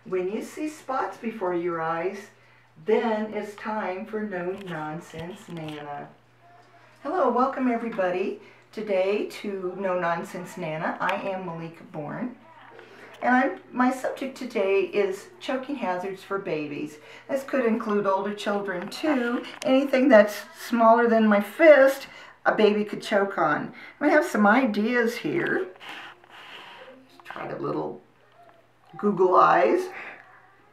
When you see spots before your eyes, then it's time for No Nonsense Nana. Hello, welcome everybody today to No Nonsense Nana. I am Malika Bourne. And my subject today is choking hazards for babies. This could include older children too. Anything that's smaller than my fist, a baby could choke on. I have some ideas here. Just try a little Google eyes.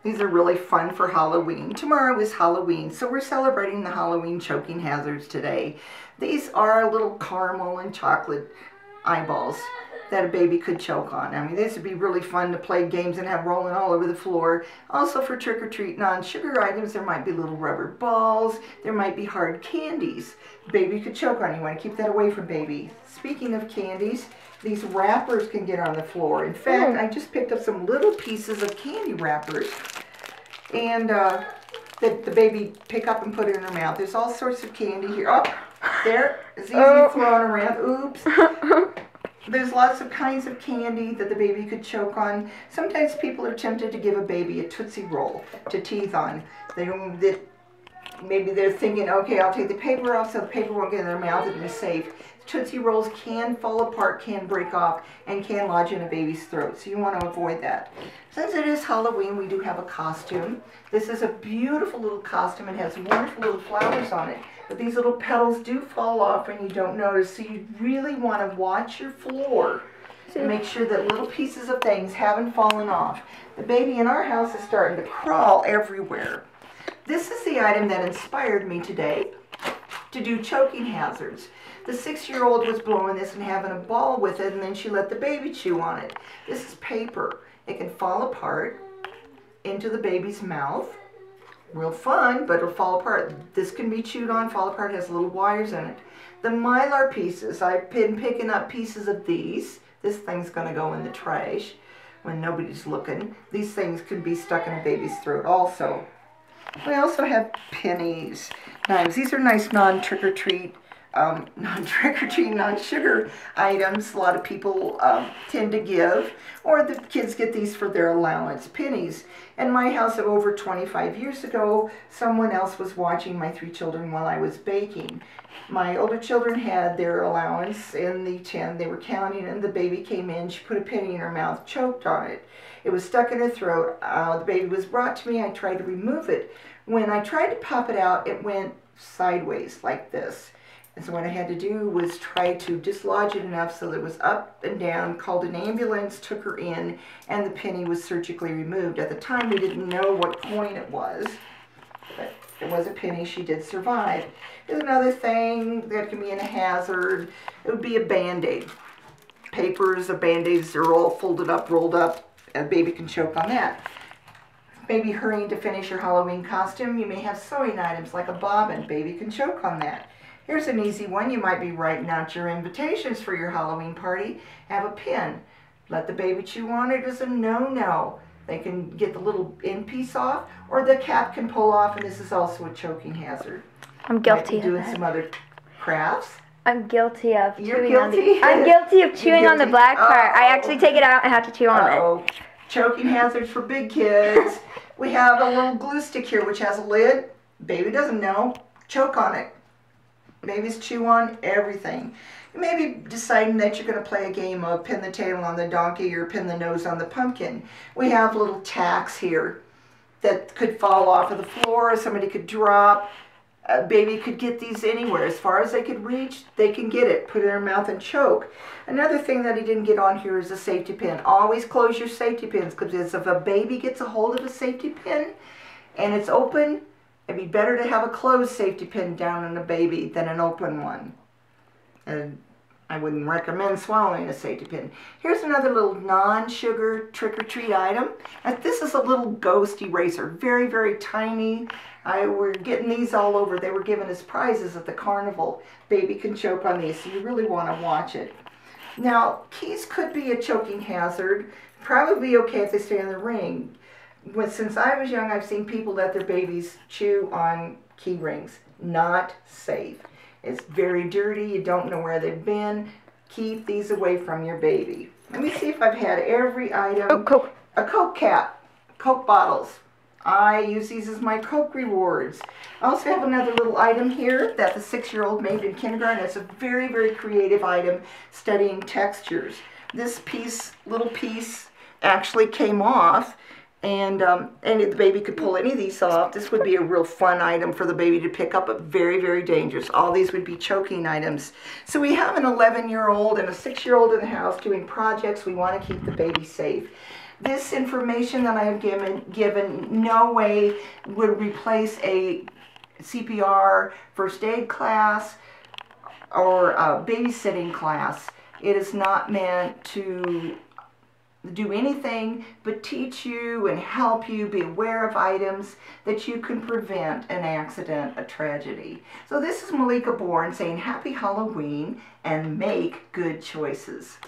These are really fun for Halloween. Tomorrow is Halloween, so we're celebrating the Halloween choking hazards today. These are little caramel and chocolate eyeballs that a baby could choke on. I mean, this would be really fun to play games and have rolling all over the floor. Also for trick-or-treat non-sugar items, there might be little rubber balls. There might be hard candies. Baby could choke on. You want to keep that away from baby. Speaking of candies, these wrappers can get on the floor. In fact, I just picked up some little pieces of candy wrappers and that the baby pick up and put it in her mouth. There's all sorts of candy here. Oh, there. It's easy flowing around. Oops. There's lots of kinds of candy that the baby could choke on. Sometimes people are tempted to give a baby a Tootsie Roll to teeth on. Maybe they're thinking, okay, I'll take the paper off so the paper won't get in their mouth, it'll be safe. Tootsie Rolls can fall apart, can break off, and can lodge in a baby's throat, so you want to avoid that. Since it is Halloween, we do have a costume. This is a beautiful little costume. It has wonderful little flowers on it, but these little petals do fall off and you don't notice, so you really want to watch your floor to make sure that little pieces of things haven't fallen off. The baby in our house is starting to crawl everywhere. This is the item that inspired me today to do choking hazards. The 6-year-old was blowing this and having a ball with it, and then she let the baby chew on it. This is paper. It can fall apart into the baby's mouth. Real fun, but it'll fall apart. This can be chewed on, fall apart, it has little wires in it. The Mylar pieces, I've been picking up pieces of these. This thing's going to go in the trash when nobody's looking. These things could be stuck in a baby's throat also. We also have pennies, knives. These are nice non-trick-or-treat, non-sugar items. A lot of people tend to give, or the kids get these for their allowance. Pennies. In my house over 25 years ago, someone else was watching my 3 children while I was baking. My older children had their allowance in the tin. They were counting, and the baby came in. She put a penny in her mouth, choked on it. It was stuck in her throat. The baby was brought to me. I tried to remove it. When I tried to pop it out, it went sideways like this. And so what I had to do was try to dislodge it enough so that it was up and down, called an ambulance, took her in, and the penny was surgically removed. At the time, we didn't know what coin it was, but it was a penny. She did survive. There's another thing that can be a hazard. It would be a Band-Aid. Papers, the Band-Aids are all folded up, rolled up. A baby can choke on that. Maybe hurrying to finish your Halloween costume, you may have sewing items like a bobbin. Baby can choke on that. Here's an easy one. You might be writing out your invitations for your Halloween party. Have a pin. Let the baby chew on it is a no-no. They can get the little end piece off, or the cap can pull off, and this is also a choking hazard. I'm guilty of doing that. some other crafts. I'm guilty of chewing on the... I'm guilty of chewing on the black part. I actually take it out and have to chew on it. Choking hazards for big kids. We have a little glue stick here which has a lid. Baby doesn't know. Choke on it. Babies chew on everything. You may be deciding that you're going to play a game of pin the tail on the donkey or pin the nose on the pumpkin. We have little tacks here that could fall off of the floor. Somebody could drop. A baby could get these anywhere. As far as they could reach, they can get it. Put it in their mouth and choke. Another thing that he didn't get on here is a safety pin. Always close your safety pins, because if a baby gets a hold of a safety pin and it's open, it'd be better to have a closed safety pin down on a baby than an open one. And I wouldn't recommend swallowing a safety pin. Here's another little non-sugar trick-or-treat item. This is a little ghost eraser. Very, very tiny. We're getting these all over. They were given as prizes at the carnival. Baby can choke on these, so you really want to watch it. Now, keys could be a choking hazard. Probably okay if they stay in the ring. Since I was young, I've seen people let their babies chew on key rings. Not safe. It's very dirty. You don't know where they've been. Keep these away from your baby. Let me see if I've had every item. Oh, Coke. A Coke cap. Coke bottles. I use these as my Coke rewards. I also have another little item here that the 6-year-old made in kindergarten. It's a very, very creative item studying textures. This little piece actually came off, and the baby could pull any of these off. This would be a real fun item for the baby to pick up, but very, very dangerous. All these would be choking items. So we have an 11-year-old and a 6-year-old in the house doing projects. We want to keep the baby safe. This information that I have given no way would replace a CPR first aid class or a babysitting class. It is not meant to do anything but teach you and help you be aware of items that you can prevent an accident, a tragedy. So this is Malika Bourne saying Happy Halloween and make good choices.